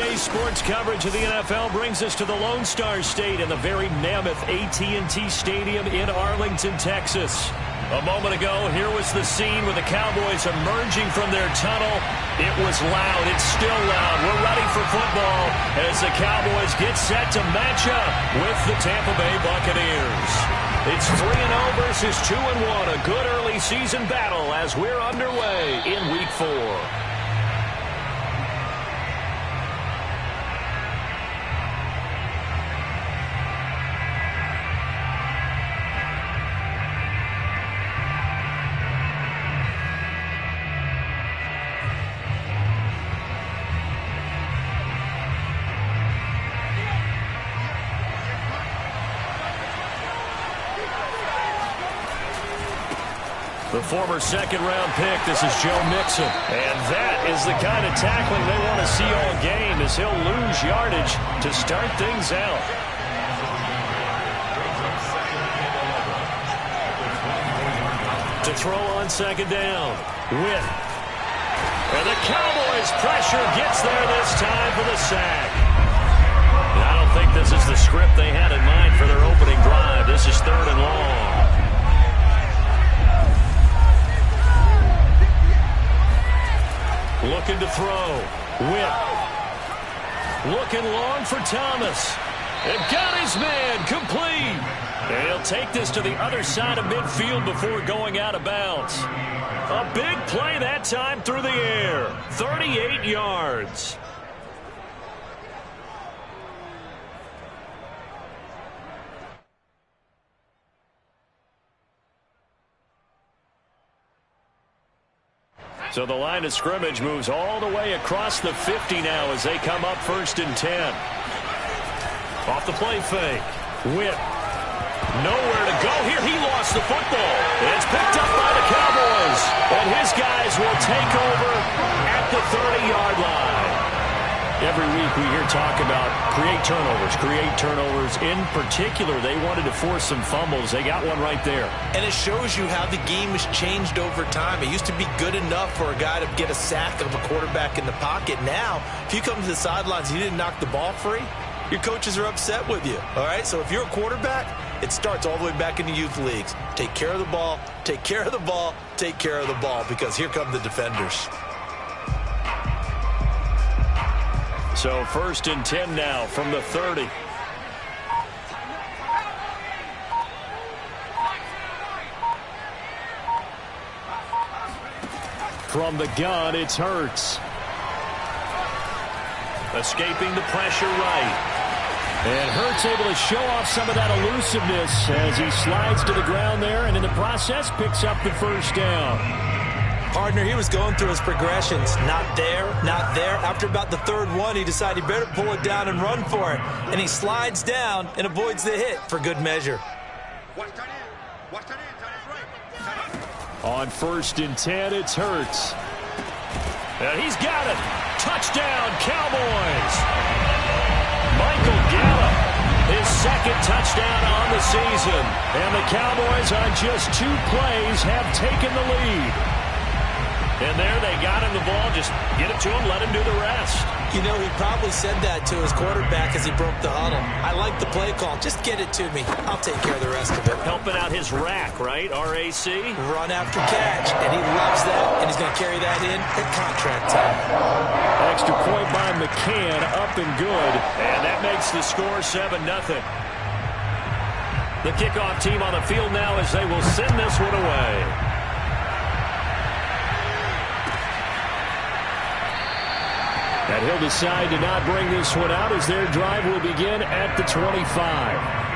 Today's sports coverage of the NFL brings us to the Lone Star State in the very mammoth AT&T Stadium in Arlington, Texas. A moment ago, here was the scene with the Cowboys emerging from their tunnel. It was loud. It's still loud. We're ready for football as the Cowboys get set to match up with the Tampa Bay Buccaneers. It's 3-0 versus 2-1, a good early season battle as we're underway in Week 4. The former second-round pick, this is Joe Mixon. And that is the kind of tackling they want to see all game as he'll lose yardage to start things out. To throw on second down. Witt. And the Cowboys' pressure gets there this time for the sack. And I don't think this is the script they had in mind for their opening drive. This is 3rd and long. Looking to throw. Witt. Looking long for Thomas. And got his man complete. And he'll take this to the other side of midfield before going out of bounds. A big play that time through the air. 38 yards. So the line of scrimmage moves all the way across the 50 now as they come up 1st and 10. Off the play fake. Witt. Nowhere to go here. He lost the football. It's picked up by the Cowboys. And his guys will take over at the 30-yard line. Every week we hear talk about create turnovers. In particular, they wanted to force some fumbles. They got one right there. And it shows you how the game has changed over time. It used to be good enough for a guy to get a sack of a quarterback in the pocket. Now, if you come to the sidelines and you didn't knock the ball free, your coaches are upset with you. All right, so if you're a quarterback, it starts all the way back in the youth leagues. Take care of the ball, take care of the ball, take care of the ball, because here come the defenders. So 1st and 10 now from the 30. From the gun, it's Hurts. Escaping the pressure right. And Hurts able to show off some of that elusiveness as he slides to the ground there and in the process picks up the 1st down. Partner, he was going through his progressions. Not there, not there. After about the 3rd one, he decided he better pull it down and run for it. And he slides down and avoids the hit for good measure. On 1st and 10, it's Hurts. And he's got it. Touchdown, Cowboys. Michael Gallup, his 2nd touchdown on the season. And the Cowboys on just 2 plays have taken the lead. And there they got him the ball. Just get it to him, let him do the rest. You know, he probably said that to his quarterback as he broke the huddle. I like the play call. Just get it to me. I'll take care of the rest of it. Helping out his rack, right? R-A-C? Run after catch. And he loves that. And he's going to carry that in at contract time. Extra point by McCann. Up and good. And that makes the score 7-0. The kickoff team on the field now as they will send this one away. And he'll decide to not bring this one out as their drive will begin at the 25.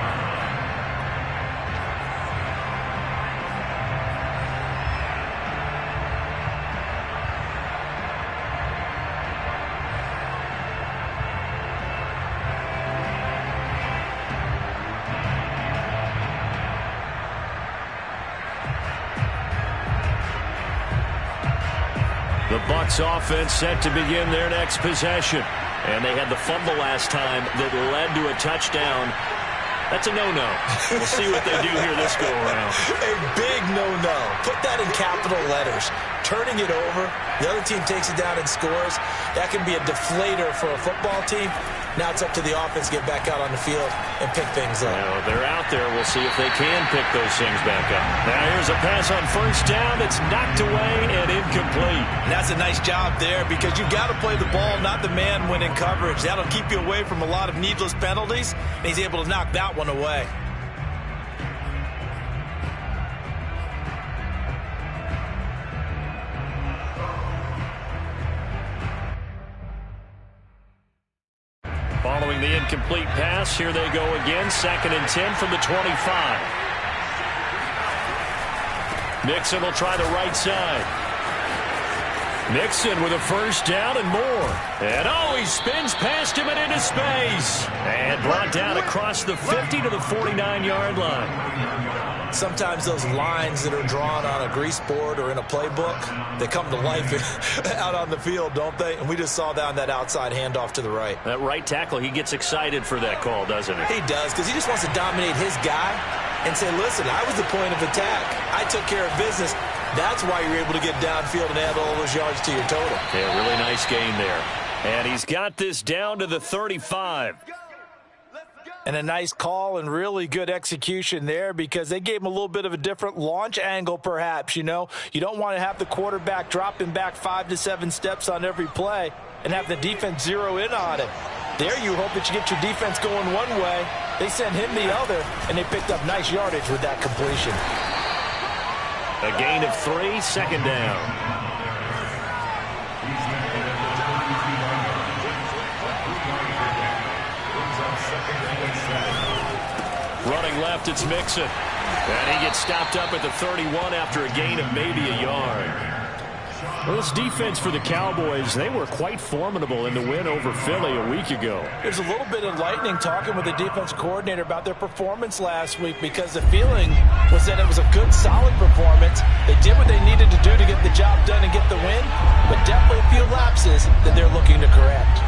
The Bucs offense set to begin their next possession. And they had the fumble last time that led to a touchdown. That's a no-no. We'll see what they do here this go-around. A big no-no. Put that in capital letters. Turning it over, the other team takes it down and scores. That can be a deflator for a football team. Now it's up to the offense to get back out on the field and pick things up. Well, they're out there. We'll see if they can pick those things back up. Now here's a pass on first down that's knocked away and incomplete. And that's a nice job there because you've got to play the ball, not the man when in coverage. That'll keep you away from a lot of needless penalties, and he's able to knock that one away. Following the incomplete pass, here they go again. 2nd and 10 from the 25. Nixon will try the right side. Nixon with a first down and more. And he spins past him and into space. And brought down across the 50 to the 49-yard line. Sometimes those lines that are drawn on a grease board or in a playbook, they come to life out on the field, don't they? And we just saw that on that outside handoff to the right. That right tackle, he gets excited for that call, doesn't he? He does, because he just wants to dominate his guy and say, listen, I was the point of attack. I took care of business. That's why you're able to get downfield and add all those yards to your total. Yeah, really nice game there. And he's got this down to the 35. And a nice call and really good execution there because they gave him a little bit of a different launch angle perhaps, you know. You don't want to have the quarterback dropping back 5 to 7 steps on every play and have the defense zero in on it. There you hope that you get your defense going one way. They sent him the other, and they picked up nice yardage with that completion. A gain of 3, 2nd down. Running left, it's Mixon. And he gets stopped up at the 31 after a gain of maybe a yard. Well, this defense for the Cowboys, they were quite formidable in the win over Philly a week ago. There's a little bit of lightning talking with the defense coordinator about their performance last week because the feeling was that it was a good, solid performance. They did what they needed to do to get the job done and get the win, but definitely a few lapses that they're looking to correct.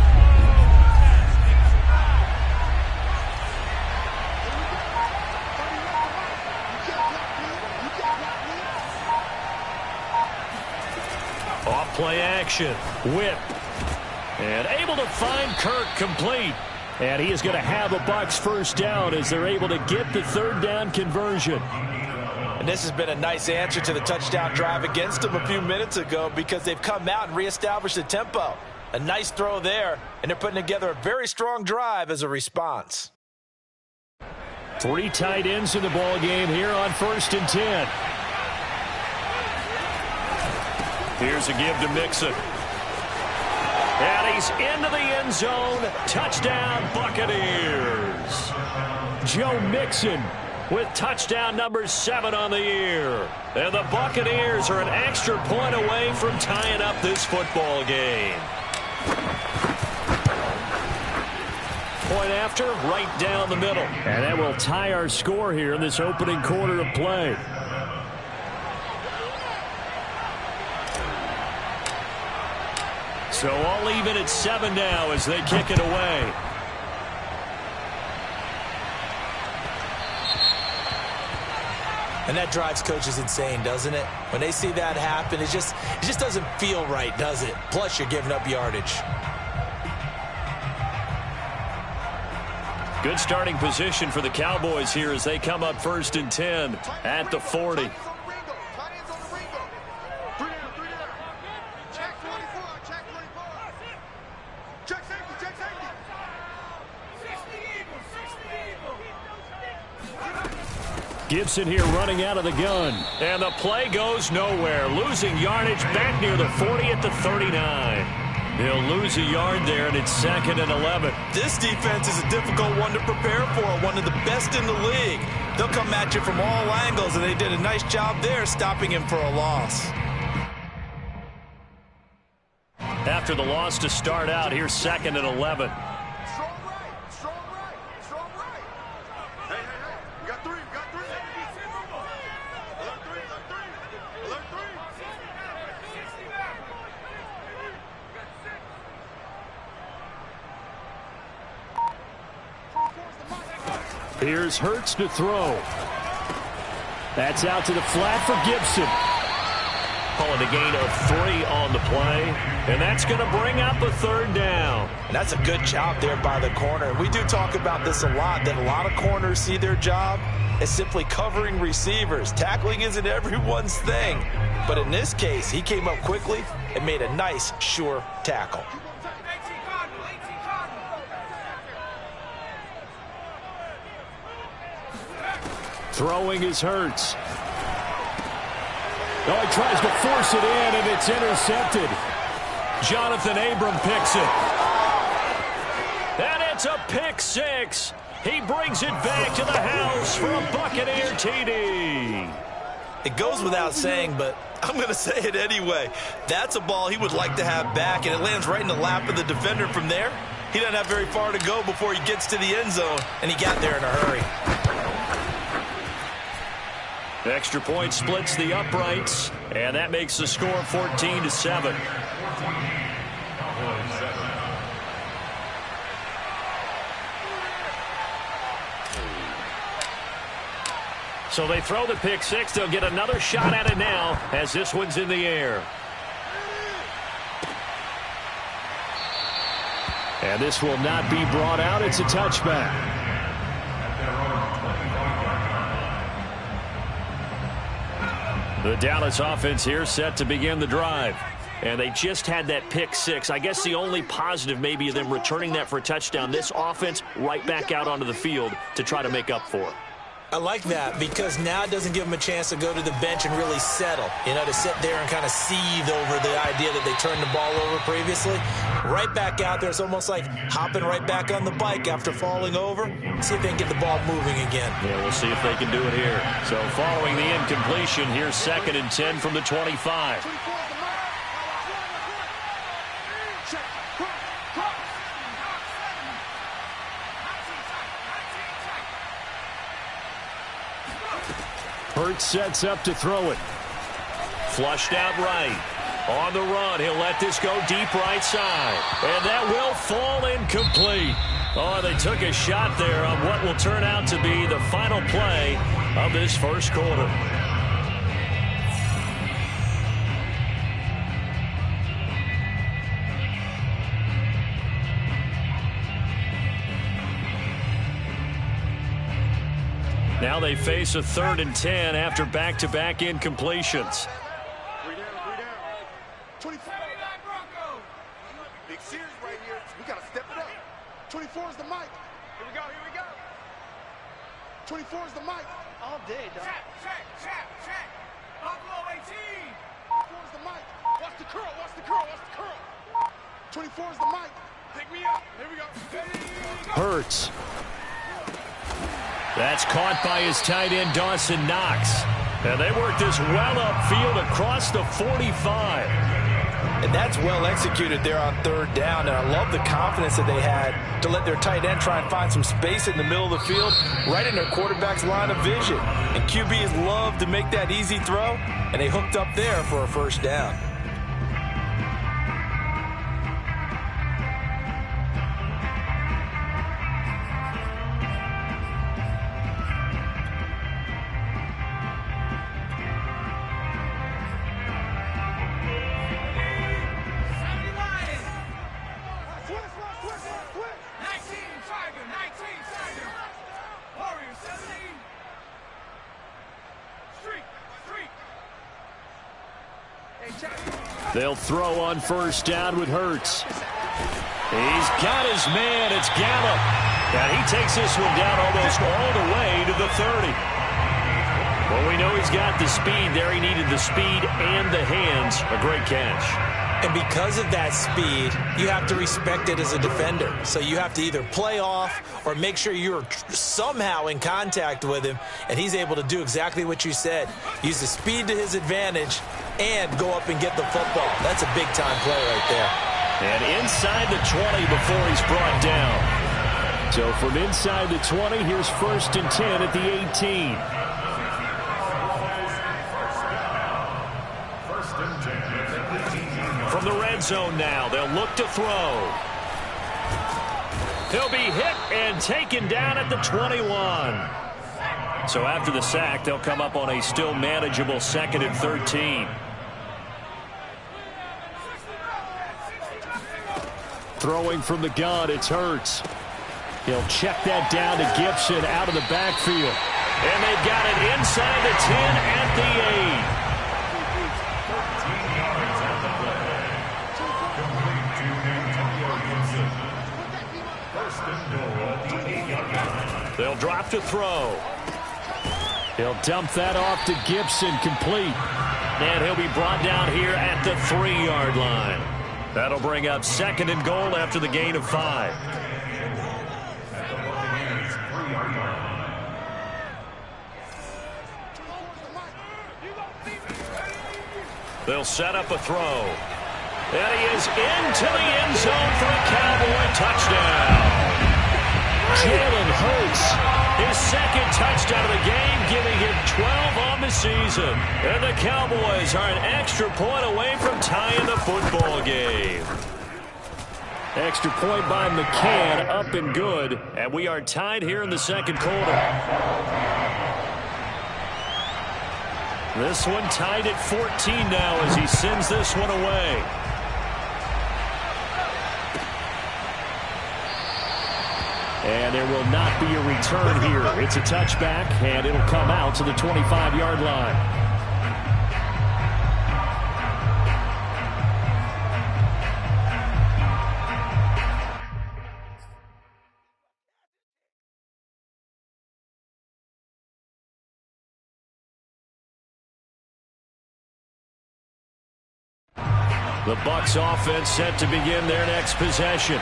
Play action, whip, and able to find Kirk complete. And he is going to have a Bucs first down as they're able to get the 3rd down conversion. And this has been a nice answer to the touchdown drive against them a few minutes ago because they've come out and reestablished the tempo. A nice throw there, and they're putting together a very strong drive as a response. 3 tight ends in the ball game here on 1st and 10. Here's a give to Mixon. And he's into the end zone. Touchdown, Buccaneers. Joe Mixon with touchdown number 7 on the year. And the Buccaneers are an extra point away from tying up this football game. Point after, right down the middle. And that will tie our score here in this opening quarter of play. So all even at 7 now as they kick it away. And that drives coaches insane, doesn't it? When they see that happen, it just doesn't feel right, does it? Plus, you're giving up yardage. Good starting position for the Cowboys here as they come up 1st and 10 at the 40. Gibson here running out of the gun. And the play goes nowhere. Losing yardage back near the 40 at the 39. He'll lose a yard there, and it's 2nd and 11. This defense is a difficult one to prepare for, one of the best in the league. They'll come at you from all angles, and they did a nice job there stopping him for a loss. After the loss to start out, here's 2nd and 11. Here's Hurts to throw. That's out to the flat for Gibson. Calling a gain of 3 on the play, and that's going to bring up a 3rd down. And that's a good job there by the corner. We do talk about this a lot, that a lot of corners see their job as simply covering receivers. Tackling isn't everyone's thing. But in this case, he came up quickly and made a nice, sure tackle. Throwing is Hurts. Oh, he tries to force it in, and it's intercepted. Jonathan Abram picks it. And it's a pick 6. He brings it back to the house for a Buccaneer TD. It goes without saying, but I'm going to say it anyway. That's a ball he would like to have back, and it lands right in the lap of the defender from there. He doesn't have very far to go before he gets to the end zone, and he got there in a hurry. Extra point splits the uprights, and that makes the score 14-7. So they throw the pick 6. They'll get another shot at it now as this one's in the air. And this will not be brought out. It's a touchback. The Dallas offense here set to begin the drive. And they just had that pick 6. I guess the only positive maybe of them returning that for a touchdown. This offense right back out onto the field to try to make up for it. I like that because now it doesn't give them a chance to go to the bench and really settle, to sit there and kind of seethe over the idea that they turned the ball over previously. Right back out there, it's almost like hopping right back on the bike after falling over. See if they can get the ball moving again. Yeah, we'll see if they can do it here. So following the incompletion, here's 2nd and 10 from the 25. Hurts sets up to throw it. Flushed out right. On the run, he'll let this go deep right side. And that will fall incomplete. Oh, they took a shot there on what will turn out to be the final play of this first quarter. Now they face a 3rd and 10 after back-to-back incompletions. 3 down. 24. Big series right here. We got to step it up. 24 is the mic. Here we go. 24 is the mic. All day, dog. Check. Buffalo 18. 24 is the mic. Watch the curl. 24 is the mic. Pick me up. Here we go. Hurts. That's caught by his tight end, Dawson Knox. And they work this well upfield across the 45. And that's well executed there on 3rd down. And I love the confidence that they had to let their tight end try and find some space in the middle of the field, right in their quarterback's line of vision. And QBs love to make that easy throw, and they hooked up there for a 1st down. They'll throw on 1st down with Hurts. He's got his man. It's Gallup. And he takes this one down almost all the way to the 30. Well, we know he's got the speed there. He needed the speed and the hands. A great catch. And because of that speed, you have to respect it as a defender. So you have to either play off or make sure you're somehow in contact with him, and he's able to do exactly what you said. Use the speed to his advantage and go up and get the football. That's a big-time play right there. And inside the 20 before he's brought down. So from inside the 20, here's 1st and 10 at the 18. From the red zone now, they'll look to throw. He'll be hit and taken down at the 21. So after the sack, they'll come up on a still manageable 2nd and 13. Throwing from the gun, it's Hurts. He'll check that down to Gibson out of the backfield. And they've got it inside the 10 at the 8. They'll drop to throw. He'll dump that off to Gibson, complete. And he'll be brought down here at the 3-yard line. That'll bring up 2nd and goal after the gain of 5. They'll set up a throw. And he is into the end zone for a Cowboy touchdown. Jalen Hurts, his 2nd touchdown of the game, giving him 12 on the season. And the Cowboys are an extra point away from tying the football game. Extra point by McCann, up and good. And we are tied here in the 2nd quarter. This one tied at 14 now as he sends this one away. And there will not be a return here. It's a touchback, and it'll come out to the 25-yard line. The Bucs offense set to begin their next possession.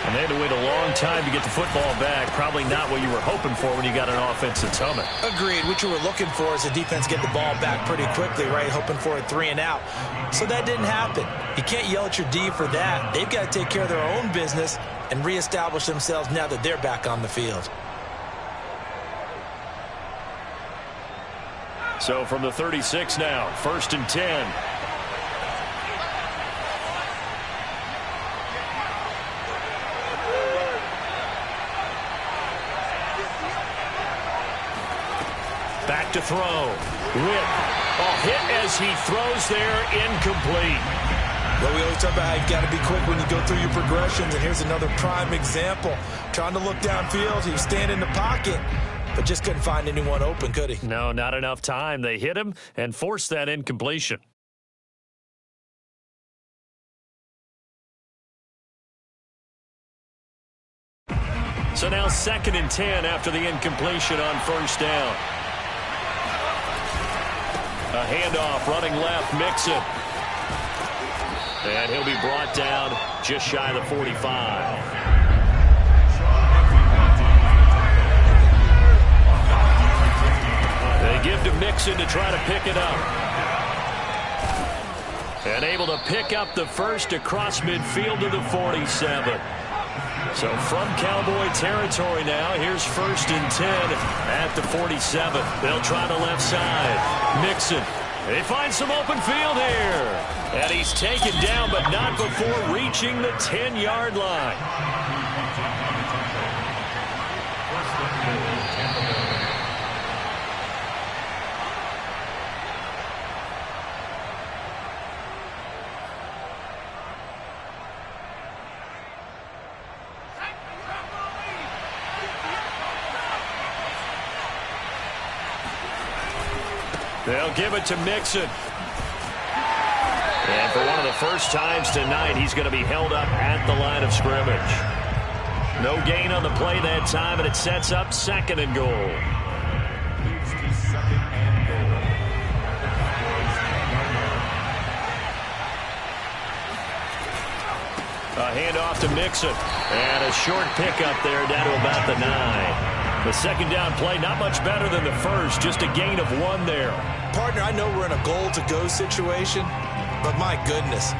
And they had to wait a long time to get the football back. Probably not what you were hoping for when you got an offense that's humming. Agreed. What you were looking for is the defense get the ball back pretty quickly, right? Hoping for a 3 and out. So that didn't happen. You can't yell at your D for that. They've got to take care of their own business and reestablish themselves now that they're back on the field. So from the 36 now, 1st and 10. Back to throw. Whip. Hit as he throws there, incomplete. Well, we always talk about how you've got to be quick when you go through your progressions, and here's another prime example. Trying to look downfield, he was standing in the pocket, but just couldn't find anyone open, could he? No, not enough time. They hit him and forced that incompletion. So now 2nd and 10 after the incompletion on 1st down. A handoff, running left, Mixon. And he'll be brought down just shy of the 45. They give to Mixon to try to pick it up. And able to pick up the first across midfield to the 47. So from Cowboy territory now, here's 1st and 10 at the 47. They'll try the left side. Mixon. They find some open field here. And he's taken down, but not before reaching the 10-yard line. They'll give it to Mixon. And for one of the first times tonight, he's going to be held up at the line of scrimmage. No gain on the play that time, and it sets up 2nd and goal. A handoff to Mixon. And a short pickup there down to about the 9. The 2nd down play, not much better than the first, just a gain of 1 there. Partner, I know we're in a goal-to-go situation, but my goodness,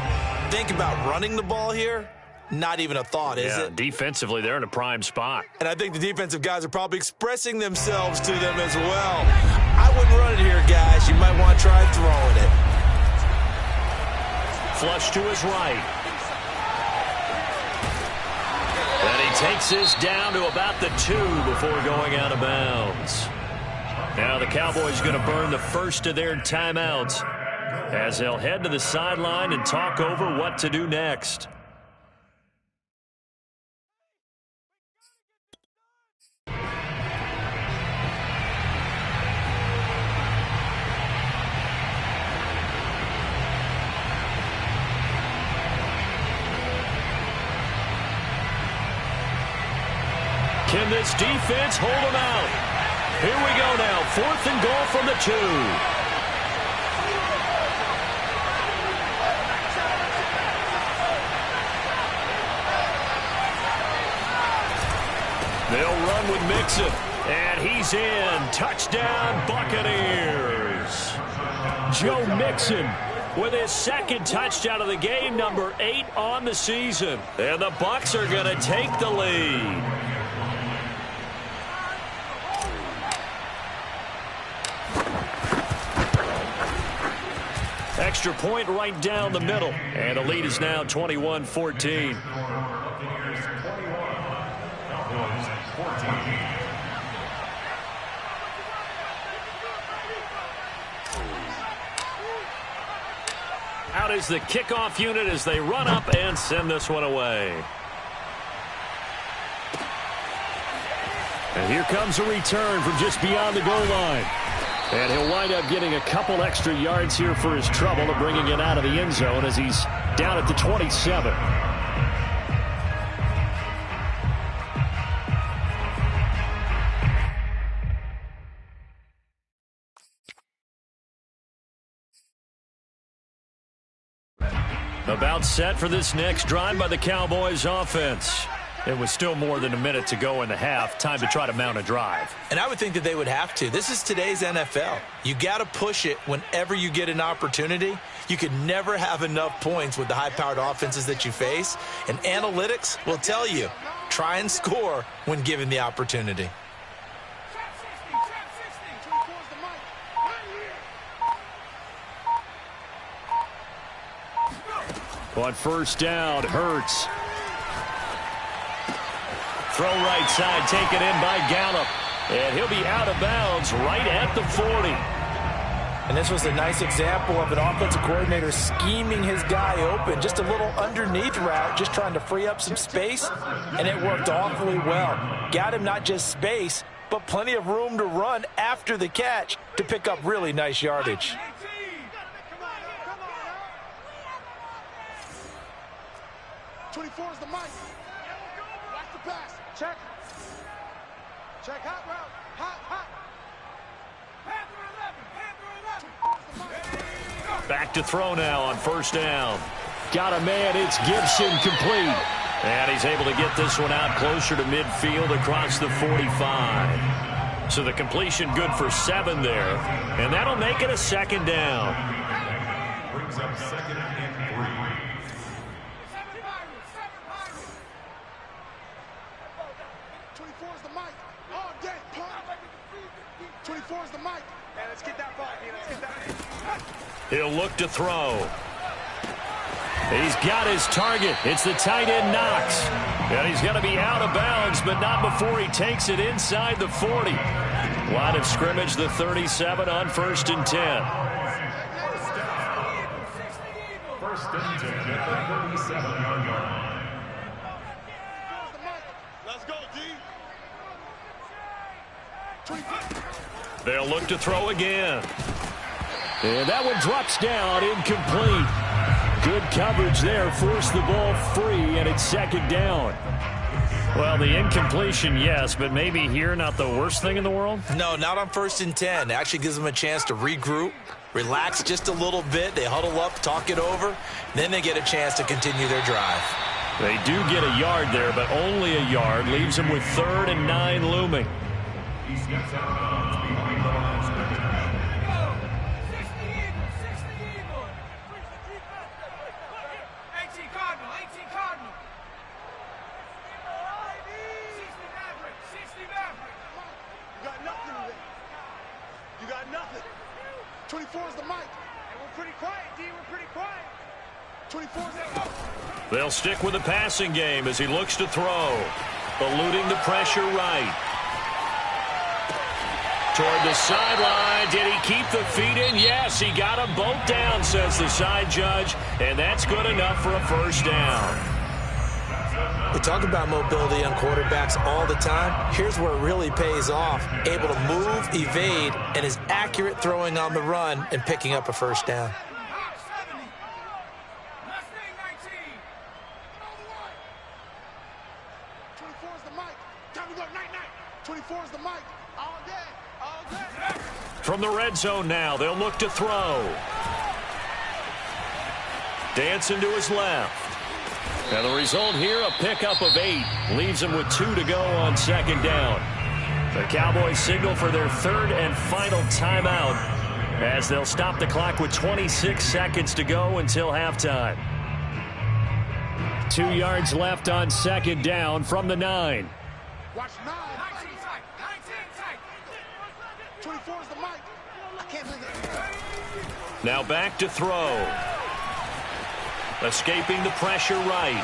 think about running the ball here. Not even a thought, is it? Defensively, they're in a prime spot. And I think the defensive guys are probably expressing themselves to them as well. I wouldn't run it here, guys. You might want to try throwing it. Flush to his right. And he takes this down to about the 2 before going out of bounds. Now the Cowboys going to burn the first of their timeouts as they'll head to the sideline and talk over what to do next. Can this defense hold them out? Here we go now. 4th and goal from the 2. They'll run with Mixon. And he's in. Touchdown, Buccaneers. Joe Mixon with his 2nd touchdown of the game, number 8 on the season. And the Bucs are going to take the lead. Extra point right down the middle. And the lead is now 21-14. Out is the kickoff unit as they run up and send this one away. And here comes a return from just beyond the goal line. And he'll wind up getting a couple extra yards here for his trouble of bringing it out of the end zone as he's down at the 27. About set for this next drive by the Cowboys offense. It was still more than a minute to go in the half. Time to try to mount a drive. And I would think that they would have to. This is today's NFL. You got to push it whenever you get an opportunity. You could never have enough points with the high-powered offenses that you face. And analytics will tell you, try and score when given the opportunity. On first down, Hurts. Throw right side, taken in by Gallup. And he'll be out of bounds right at the 40. And this was a nice example of an offensive coordinator scheming his guy open. Just a little underneath route, just trying to free up some space. And it worked awfully well. Got him not just space, but plenty of room to run after the catch to pick up really nice yardage. 24 is the mic. Watch the pass. Check. Check. Hot route. Hot. Panther 11. Back to throw now on first down. Got a man. It's Gibson, complete. And he's able to get this one out closer to midfield across the 45. So the completion good for 7 there. And that'll make it a 2nd down. Brings up 2nd and 3. 24 is the mic. All day. 24 is the mic. Man, let's get that ball. Let's get that. He'll look to throw. He's got his target. It's the tight end Knox. And he's going to be out of bounds, but not before he takes it inside the 40. Line of scrimmage, the 37 on 1st and 10. First and 10 at the 37-yard line. Let's go, D. They'll look to throw again. And that one drops down, incomplete. Good coverage there, forced the ball free, and it's 2nd down. Well, the incompletion, yes, but maybe here not the worst thing in the world? No, not on 1st and 10. It actually gives them a chance to regroup, relax just a little bit. They huddle up, talk it over. Then they get a chance to continue their drive. They do get a yard there, but only a yard. Leaves them with 3rd and 9 looming. He steps out of bounds behind the line of scrimmage. 18 Cardinal. 18 Cardinal. 60 Maverick. You got nothing today. You got nothing. 24 is the mic. And we're pretty quiet, D. We're pretty quiet. 24 is the... They'll stick with the passing game as he looks to throw. eluding the pressure right. Toward the sideline. Did he keep the feet in? Yes, he got them both down, says the side judge, and that's good enough for a first down. We talk about mobility on quarterbacks all the time. Here's where it really pays off. Able to move, evade, and is accurate throwing on the run and picking up a first down. 24 is the mic. Time to go. Night, night. 24 is the mic. All day. All day. From the red zone now, they'll look to throw. Dancing to his left. And the result here, a pickup of 8. Leaves them with 2 to go on second down. The Cowboys signal for their third and final timeout as they'll stop the clock with 26 seconds to go until halftime. 2 yards left on second down from the 9. Watch 9. 24 is the mic. I can't believe it. Now back to throw. Escaping the pressure right.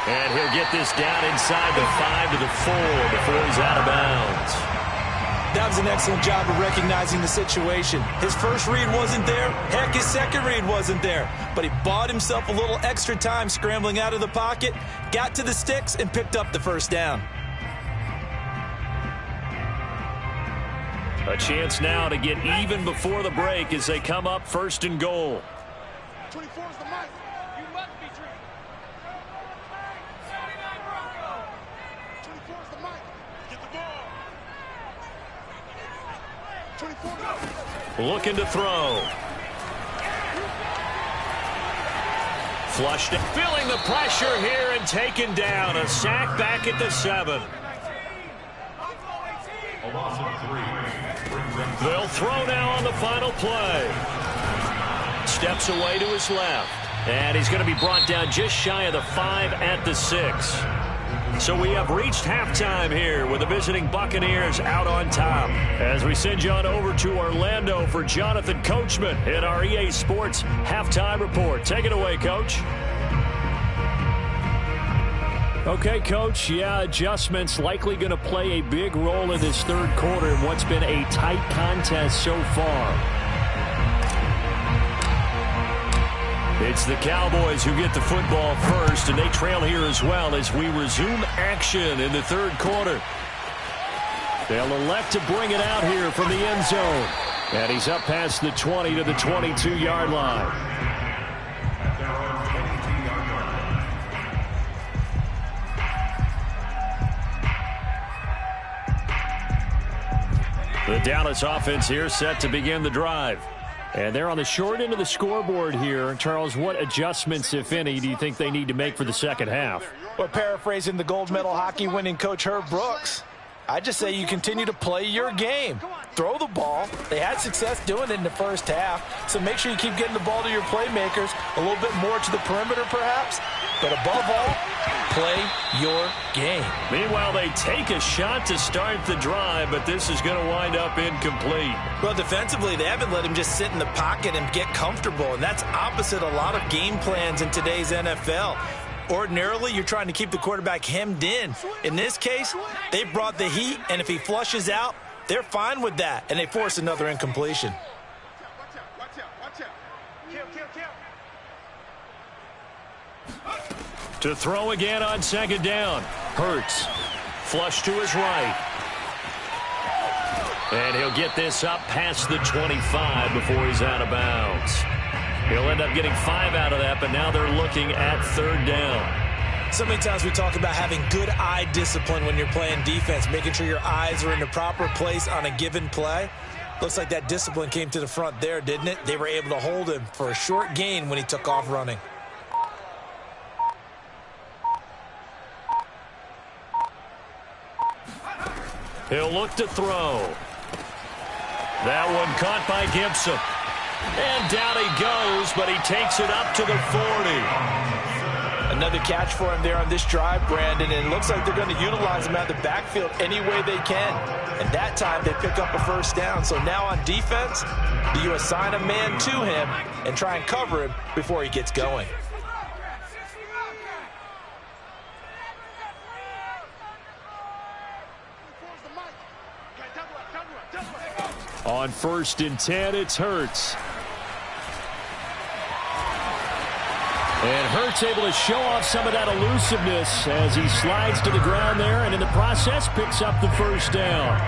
And he'll get this down inside the 5 to the 4 before he's out of bounds. That was an excellent job of recognizing the situation. His first read wasn't there. Heck, his second read wasn't there. But he bought himself a little extra time scrambling out of the pocket, got to the sticks, and picked up the first down. A chance now to get even before the break as they come up first and goal. 24 is the mic. You must be dreaming. 24 is the mic. Get the ball. 24 go. Looking to throw. Flushed, feeling the pressure here and taken down. A sack back at the 7. A loss of 3. They'll throw now on the final play. Steps away to his left. And he's going to be brought down just shy of the 5 at the 6. So we have reached halftime here with the visiting Buccaneers out on top. As we send you on over to Orlando for Jonathan Coachman in our EA Sports Halftime Report. Take it away, Coach. Okay, Coach, adjustments likely going to play a big role in this third quarter in what's been a tight contest so far. It's the Cowboys who get the football first, and they trail here as well as we resume action in the third quarter. They'll elect to bring it out here from the end zone. And he's up past the 20 to the 22-yard line. The Dallas offense here set to begin the drive. And they're on the short end of the scoreboard here. Charles, what adjustments, if any, do you think they need to make for the second half? Well, paraphrasing the gold medal hockey winning coach Herb Brooks, I just say you continue to play your game. Throw the ball. They had success doing it in the first half, so make sure you keep getting the ball to your playmakers, a little bit more to the perimeter perhaps, but above all, play your game. Meanwhile, they take a shot to start the drive, but this is going to wind up incomplete. Well, defensively, they haven't let him just sit in the pocket and get comfortable, and that's opposite a lot of game plans in today's NFL. Ordinarily, you're trying to keep the quarterback hemmed in. In this case, they brought the heat, and if he flushes out, they're fine with that, and they force another incompletion. Watch out. Kill. To throw again on second down. Hurts. Flush to his right. And he'll get this up past the 25 before he's out of bounds. He'll end up getting 5 out of that, but now they're looking at third down. So many times we talk about having good eye discipline when you're playing defense, making sure your eyes are in the proper place on a given play. Looks like that discipline came to the front there, didn't it? They were able to hold him for a short gain when he took off running. He'll look to throw. That one caught by Gibson. And down he goes, but he takes it up to the 40. Another catch for him there on this drive, Brandon, and it looks like they're going to utilize him out of the backfield any way they can. And that time they pick up a first down. So now on defense, do you assign a man to him and try and cover him before he gets going? On 1st and 10, it's Hurts. And Hurts able to show off some of that elusiveness as he slides to the ground there, and in the process picks up the first down.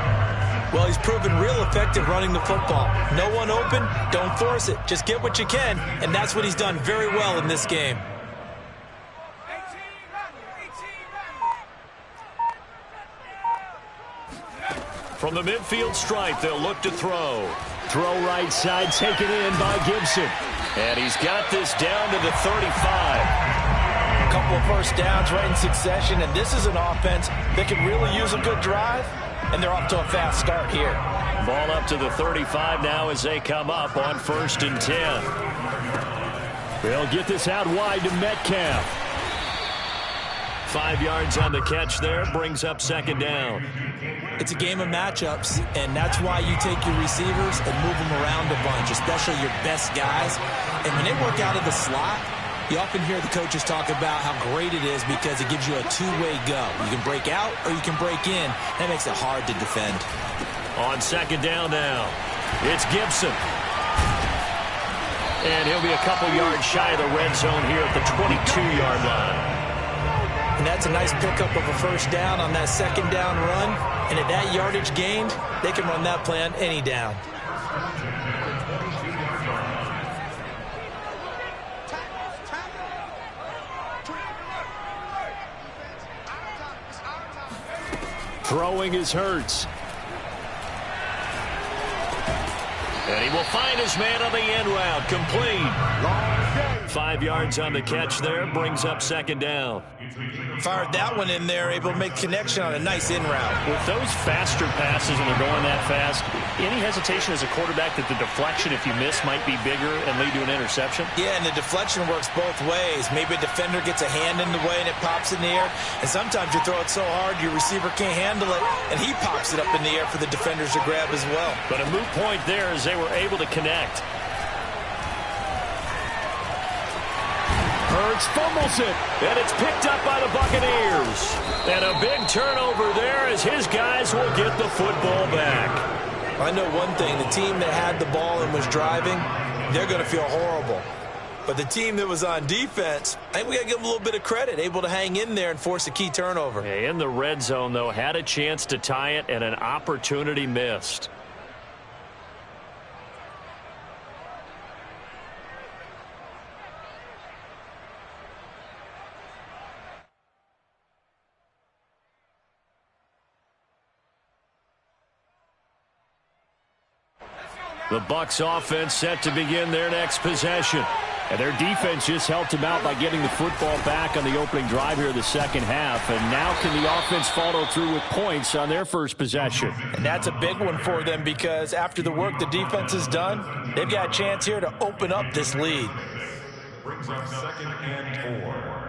Well, he's proven real effective running the football. No one open, don't force it. Just get what you can, and that's what he's done very well in this game. From the midfield stripe, they'll look to throw. Throw right side, taken in by Gibson. And he's got this down to the 35. A couple of first downs right in succession, and this is an offense that can really use a good drive, and they're off to a fast start here. Ball up to the 35 now as they come up on 1st and 10. They'll get this out wide to Metcalf. 5 yards on the catch there, brings up 2nd down. It's a game of matchups, and that's why you take your receivers and move them around a bunch, especially your best guys. And when they work out of the slot, you often hear the coaches talk about how great it is because it gives you a two-way go. You can break out or you can break in. That makes it hard to defend. On 2nd down now, it's Gibson. And he'll be a couple yards shy of the red zone here at the 22-yard line. And that's a nice pickup of a first down on that 2nd down run. And at that yardage gained, they can run that play on any down. Throwing is Hurts. And he will find his man on the end route. Complete. 5 yards on the catch there. Brings up 2nd down. Fired that one in there, able to make connection on a nice in route. With those faster passes when they're going that fast, any hesitation as a quarterback that the deflection, if you miss, might be bigger and lead to an interception? Yeah, and the deflection works both ways. Maybe a defender gets a hand in the way and it pops in the air. And sometimes you throw it so hard your receiver can't handle it, and he pops it up in the air for the defenders to grab as well. But a moot point there as they were able to connect. Hurts fumbles it, and it's picked up by the Buccaneers. And a big turnover there as his guys will get the football back. I know one thing, the team that had the ball and was driving, they're going to feel horrible. But the team that was on defense, I think we got to give them a little bit of credit, able to hang in there and force a key turnover. In the red zone, though, had a chance to tie it and an opportunity missed. The Bucs offense set to begin their next possession. And their defense just helped them out by getting the football back on the opening drive here in the 2nd half. And now can the offense follow through with points on their first possession? And that's a big one for them because after the work the defense has done, they've got a chance here to open up this lead. Brings up 2nd and 4.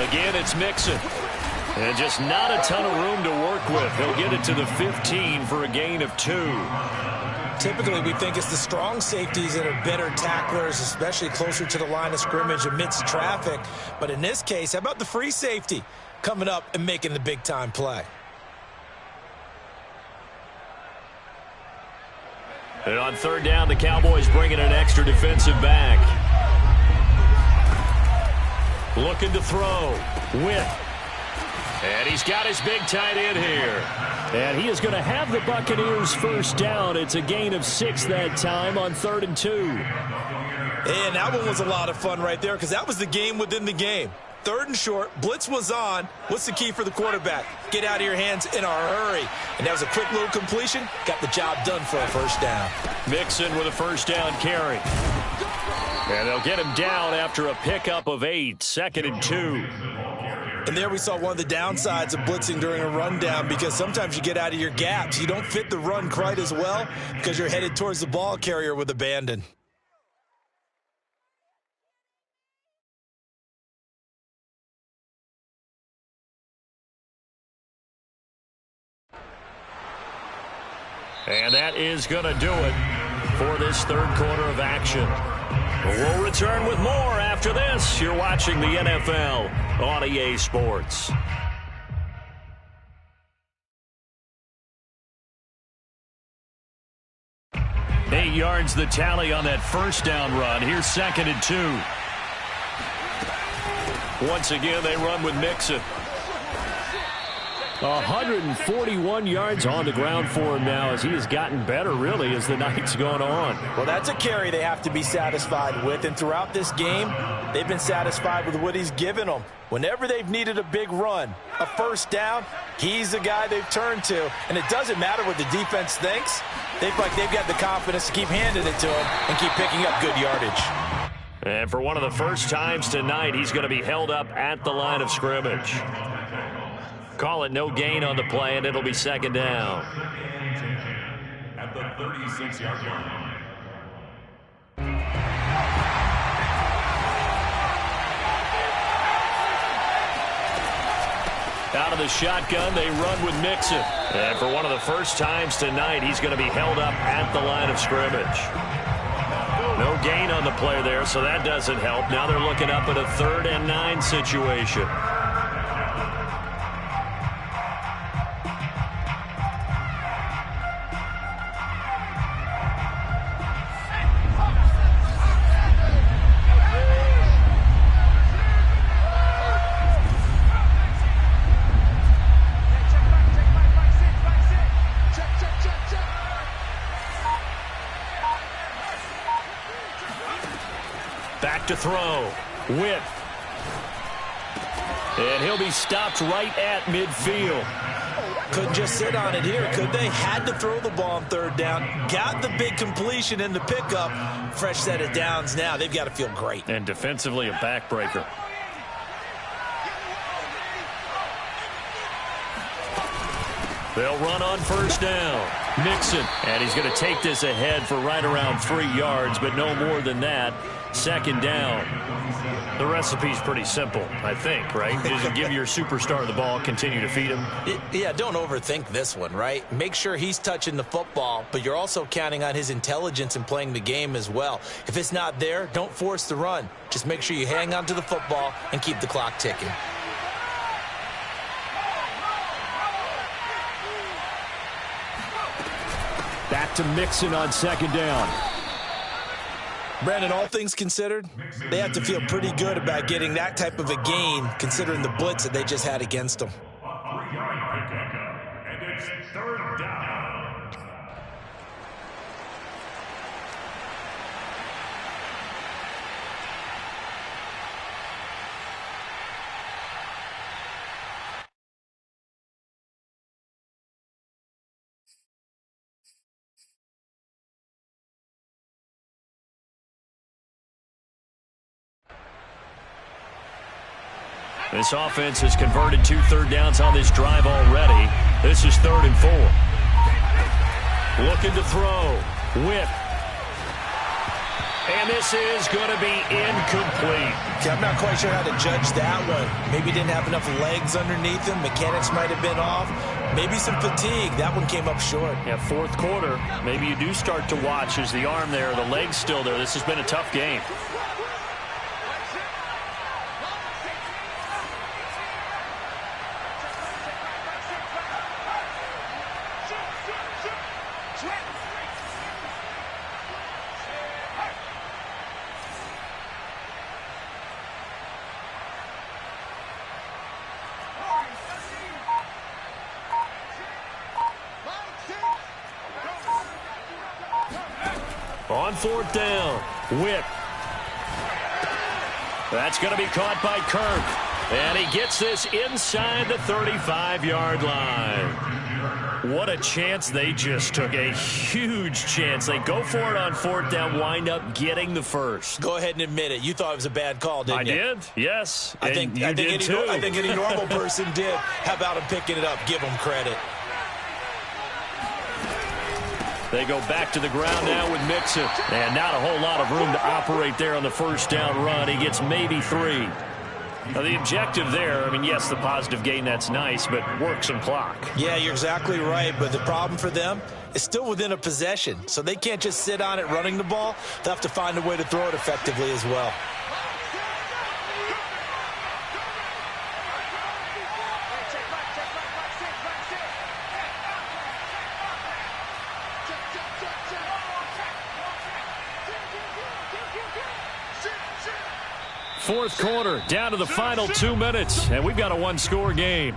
Again, it's Mixon. And just not a ton of room to work with. He'll get it to the 15 for a gain of 2. Typically, we think it's the strong safeties that are better tacklers, especially closer to the line of scrimmage amidst traffic. But in this case, how about the free safety coming up and making the big-time play? And on 3rd down, the Cowboys bring in an extra defensive back. Looking to throw. Witt. And he's got his big tight end here. And he is going to have the Buccaneers first down. It's a gain of 6 that time on 3rd and 2. And that one was a lot of fun right there because that was the game within the game. 3rd and short, blitz was on. What's the key for the quarterback? Get out of your hands in a hurry. And that was a quick little completion. Got the job done for a first down. Mixon with a first down carry. And they'll get him down after a pickup of 8, 2nd and 2. And there we saw one of the downsides of blitzing during a rundown because sometimes you get out of your gaps. You don't fit the run quite as well because you're headed towards the ball carrier with abandon. And that is going to do it. for this third quarter of action. We'll return with more after this. You're watching the NFL on EA Sports. 8 yards the tally on that first down run. Here's 2nd and 2. Once again, they run with Mixon. 141 yards on the ground for him now as he has gotten better, really, as the night's gone on. Well, that's a carry they have to be satisfied with, and throughout this game, they've been satisfied with what he's given them. Whenever they've needed a big run, a first down, he's the guy they've turned to, and it doesn't matter what the defense thinks. They feel like they've got the confidence to keep handing it to him and keep picking up good yardage. And for one of the first times tonight, he's going to be held up at the line of scrimmage. Call it no gain on the play, and it'll be 2nd down. At the 36-yard line. Out of the shotgun, they run with Mixon. And for one of the first times tonight, he's going to be held up at the line of scrimmage. No gain on the play there, so that doesn't help. Now they're looking up at a 3rd and 9 situation. To throw. Whip. And he'll be stopped right at midfield. Couldn't just sit on it here, could they? Had to throw the ball on 3rd down. Got the big completion in the pickup. Fresh set of downs now. They've got to feel great. And defensively, a backbreaker. They'll run on 1st down. Mixon. And he's going to take this ahead for right around 3 yards, but no more than that. 2nd down. The recipe's pretty simple, I think, right? Just give your superstar the ball, continue to feed him. Yeah, don't overthink this one, right? Make sure he's touching the football, but you're also counting on his intelligence in playing the game as well. If it's not there, don't force the run. Just make sure you hang on to the football and keep the clock ticking. Back to Mixon on 2nd down. Brandon, all things considered, they have to feel pretty good about getting that type of a gain, considering the blitz that they just had against them. A 3-yard pickup, and it's 3rd down. This offense has converted 2 third downs on this drive already. This is 3rd and 4. Looking to throw. Whip. And this is going to be incomplete. Okay, I'm not quite sure how to judge that one. Maybe didn't have enough legs underneath him. Mechanics might have been off. Maybe some fatigue. That one came up short. Yeah, 4th quarter. Maybe you do start to watch. Is the arm there, the leg's still there? This has been a tough game. On 4th down, Whip. That's going to be caught by Kirk. And he gets this inside the 35-yard line. What a chance they just took. A huge chance. They go for it on 4th down, wind up getting the first. Go ahead and admit it. You thought it was a bad call, didn't you? I did, yes. I think any normal person did. How about him picking it up? Give him credit. They go back to the ground now with Mixon. And not a whole lot of room to operate there on the 1st down run. He gets maybe 3. Now, the objective there, I mean, yes, the positive gain, that's nice, but work some clock. Yeah, you're exactly right. But the problem for them is still within a possession, so they can't just sit on it running the ball. They'll have to find a way to throw it effectively as well. Fourth quarter, down to the final 2 minutes, and we've got a one-score game.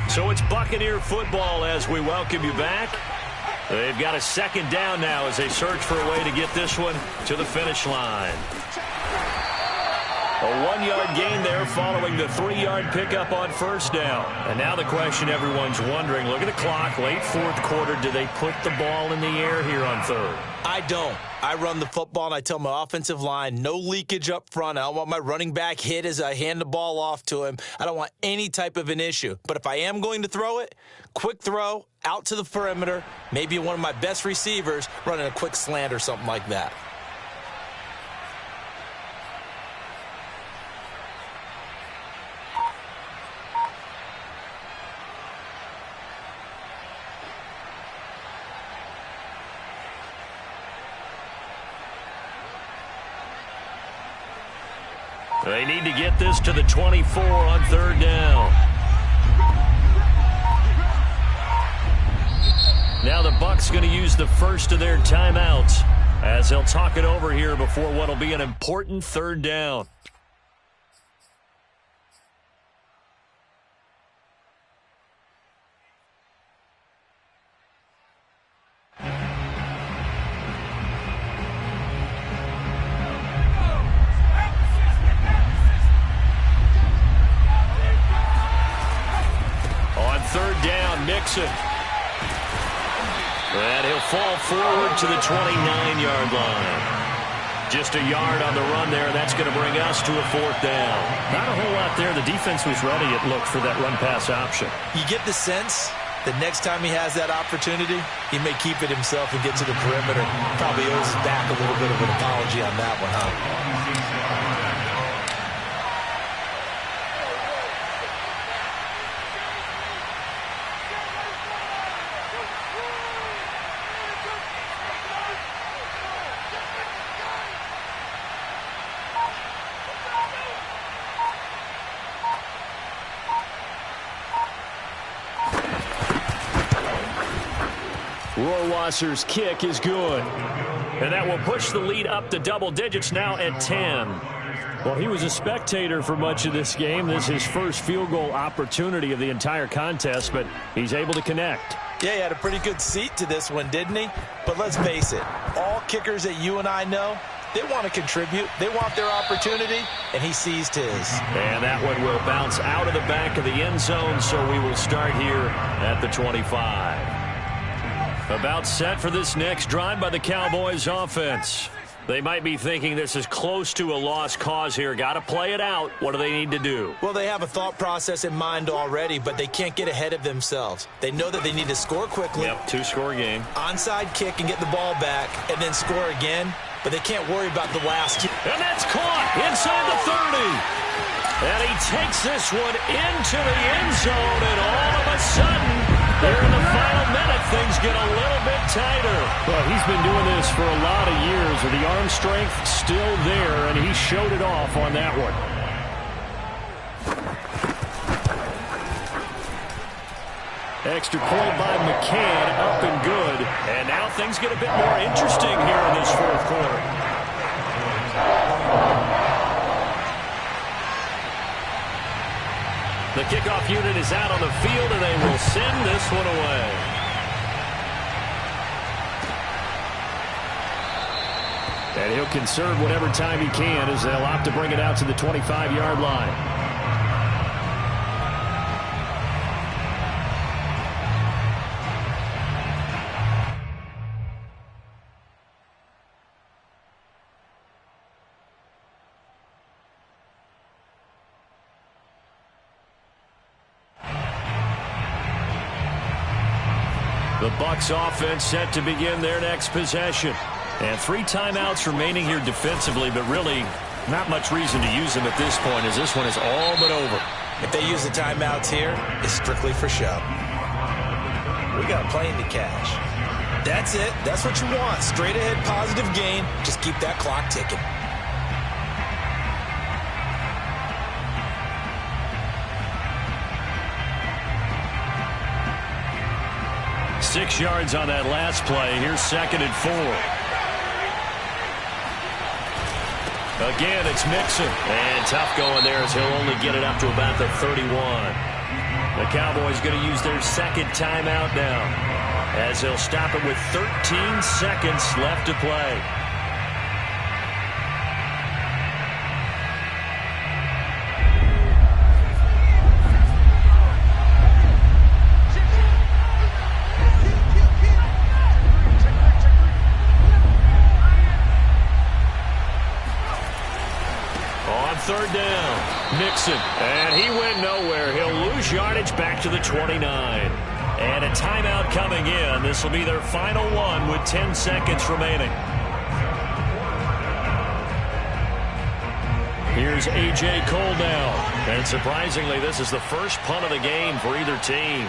So it's Buccaneer football as we welcome you back. They've got a second down now as they search for a way to get this one to the finish line. A 1-yard gain there following the 3-yard pickup on first down. And now the question everyone's wondering, look at the clock, late fourth quarter, do they put the ball in the air here on third? I don't. I run the football, and I tell my offensive line, no leakage up front. I don't want my running back hit as I hand the ball off to him. I don't want any type of an issue. But if I am going to throw it, quick throw, out to the perimeter, maybe one of my best receivers running a quick slant or something like that. They need to get this to the 24 on third down. Now the Bucs going to use the first of their timeouts as they'll talk it over here before what will be an important third down. And he'll fall forward to the 29-yard line. Just a yard on the run there. That's going to bring us to a fourth down. Not a whole lot there. The defense was ready, it looked, for that run-pass option. You get the sense that next time he has that opportunity, he may keep it himself and get to the perimeter. Probably owes back a little bit of an apology on that one, huh? Rohrwasser's kick is good. And that will push the lead up to double digits now at 10. Well, he was a spectator for much of this game. This is his first field goal opportunity of the entire contest, but he's able to connect. Yeah, he had a pretty good seat to this one, didn't he? But let's face it, all kickers that you and I know, they want to contribute. They want their opportunity, and he seized his. And that one will bounce out of the back of the end zone, so we will start here at the 25. About set for this next drive by the Cowboys offense. They might be thinking this is close to a lost cause here. Got to play it out. What do they need to do? Well, they have a thought process in mind already, but they can't get ahead of themselves. They know that they need to score quickly. Yep, two-score game. Onside kick and get the ball back, and then score again. But they can't worry about the last. And that's caught inside the 30. And he takes this one into the end zone, and all of a sudden, here in the final minute, things get a little bit tighter. Well, he's been doing this for a lot of years with the arm strength still there, and he showed it off on that one. Extra point by McCann, up and good. And now things get a bit more interesting here in this fourth quarter. The kickoff unit is out on the field, and they will send this one away. And he'll conserve whatever time he can as they'll opt to bring it out to the 25-yard line. The Bucs offense set to begin their next possession. And 3 timeouts remaining here defensively, but really Not much reason to use him at this point, as this one is all but over. If they use the timeouts here, it's strictly for show. We got a plane to cash. That's it. That's what you want. Straight ahead positive gain. Just keep that clock ticking. Six yards on that last play. Here's 2nd and 4. Again, it's Mixon. And tough going there as he'll only get it up to about the 31. The Cowboys going to use their second timeout now, as they'll stop it with 13 seconds left to play. On 3rd down, Mixon, and he went nowhere. He'll lose yardage back to the 29. And a timeout coming in. This will be their final one with 10 seconds remaining. Here's A.J. Cole now. And surprisingly, this is the first punt of the game for either team.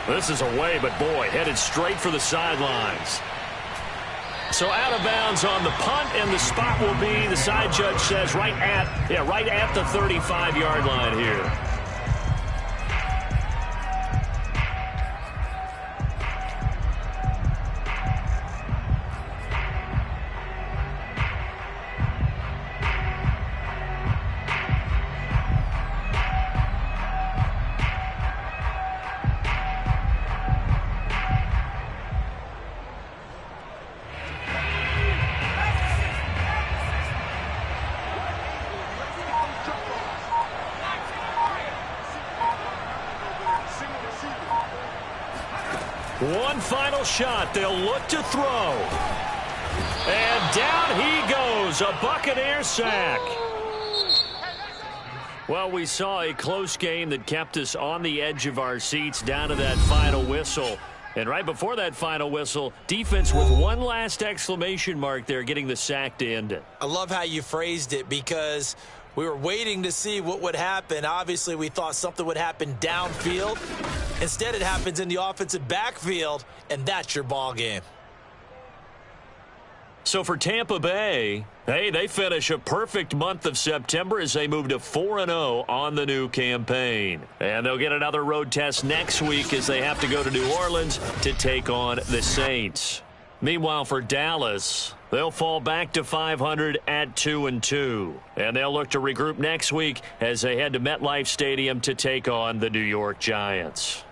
This is away, but boy, headed straight for the sidelines. So out of bounds on the punt, and the spot will be, the side judge says, right at the 35-yard line here. One final shot. They'll look to throw. And down he goes. A Buccaneer sack. Well, we saw a close game that kept us on the edge of our seats down to that final whistle. And right before that final whistle, defense with one last exclamation mark there, getting the sack to end it. I love how you phrased it, because we were waiting to see what would happen. Obviously, we thought something would happen downfield. Instead, it happens in the offensive backfield, and that's your ball game. So for Tampa Bay, hey, they finish a perfect month of September as they move to 4-0 on the new campaign. And they'll get another road test next week as they have to go to New Orleans to take on the Saints. Meanwhile, for Dallas, they'll fall back to 500 at 2-2. And they'll look to regroup next week as they head to MetLife Stadium to take on the New York Giants.